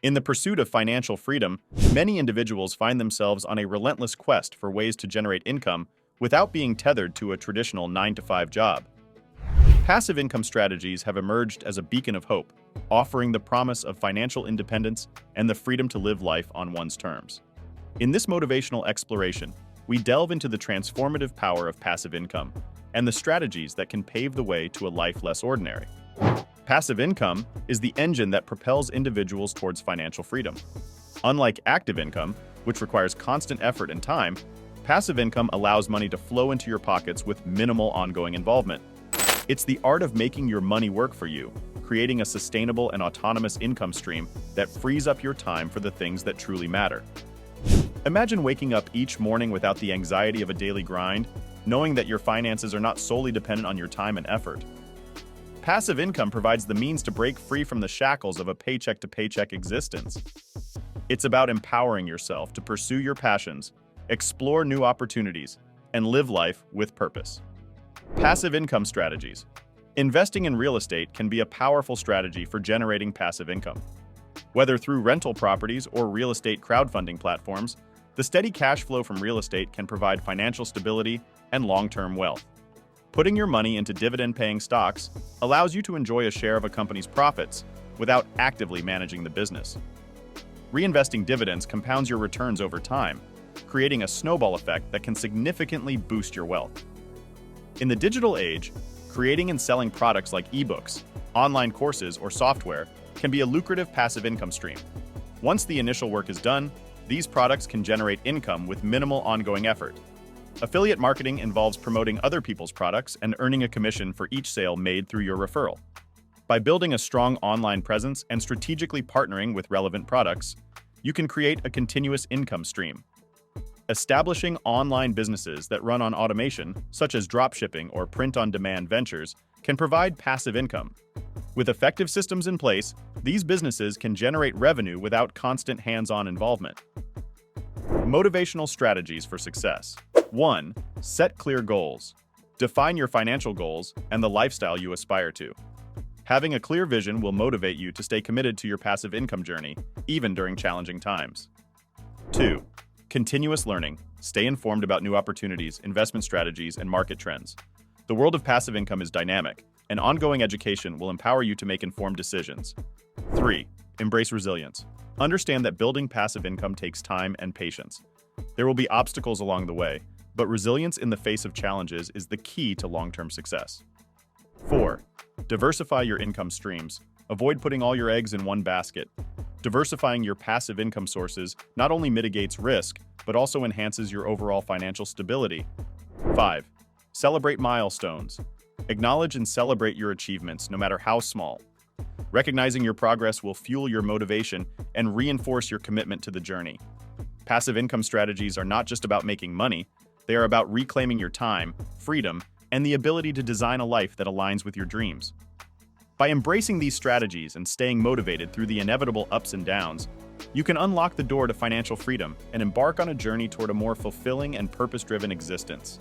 In the pursuit of financial freedom, many individuals find themselves on a relentless quest for ways to generate income without being tethered to a traditional 9-to-5 job. Passive income strategies have emerged as a beacon of hope, offering the promise of financial independence and the freedom to live life on one's terms. In this motivational exploration, we delve into the transformative power of passive income and the strategies that can pave the way to a life less ordinary. Passive income is the engine that propels individuals towards financial freedom. Unlike active income, which requires constant effort and time, passive income allows money to flow into your pockets with minimal ongoing involvement. It's the art of making your money work for you, creating a sustainable and autonomous income stream that frees up your time for the things that truly matter. Imagine waking up each morning without the anxiety of a daily grind, knowing that your finances are not solely dependent on your time and effort. Passive income provides the means to break free from the shackles of a paycheck-to-paycheck existence. It's about empowering yourself to pursue your passions, explore new opportunities, and live life with purpose. Passive income strategies. Investing in real estate can be a powerful strategy for generating passive income. Whether through rental properties or real estate crowdfunding platforms, the steady cash flow from real estate can provide financial stability and long-term wealth. Putting your money into dividend-paying stocks allows you to enjoy a share of a company's profits without actively managing the business. Reinvesting dividends compounds your returns over time, creating a snowball effect that can significantly boost your wealth. In the digital age, creating and selling products like ebooks, online courses, or software can be a lucrative passive income stream. Once the initial work is done, these products can generate income with minimal ongoing effort. Affiliate marketing involves promoting other people's products and earning a commission for each sale made through your referral. By building a strong online presence and strategically partnering with relevant products, you can create a continuous income stream. Establishing online businesses that run on automation, such as dropshipping or print-on-demand ventures, can provide passive income. With effective systems in place, these businesses can generate revenue without constant hands-on involvement. Motivational strategies for success. 1. Set clear goals. Define your financial goals and the lifestyle you aspire to. Having a clear vision will motivate you to stay committed to your passive income journey, even during challenging times. 2. Continuous learning. Stay informed about new opportunities, investment strategies, and market trends. The world of passive income is dynamic, and ongoing education will empower you to make informed decisions. 3. Embrace resilience. Understand that building passive income takes time and patience. There will be obstacles along the way, but resilience in the face of challenges is the key to long-term success. 4. Diversify your income streams. Avoid putting all your eggs in one basket. Diversifying your passive income sources not only mitigates risk, but also enhances your overall financial stability. 5. Celebrate milestones. Acknowledge and celebrate your achievements, no matter how small. Recognizing your progress will fuel your motivation and reinforce your commitment to the journey. Passive income strategies are not just about making money, they are about reclaiming your time, freedom, and the ability to design a life that aligns with your dreams. By embracing these strategies and staying motivated through the inevitable ups and downs, you can unlock the door to financial freedom and embark on a journey toward a more fulfilling and purpose-driven existence.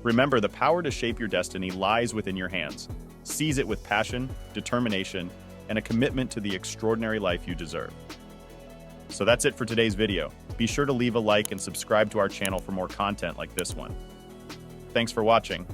Remember, the power to shape your destiny lies within your hands. Seize it with passion, determination, and a commitment to the extraordinary life you deserve. So that's it for today's video. Be sure to leave a like and subscribe to our channel for more content like this one. Thanks for watching.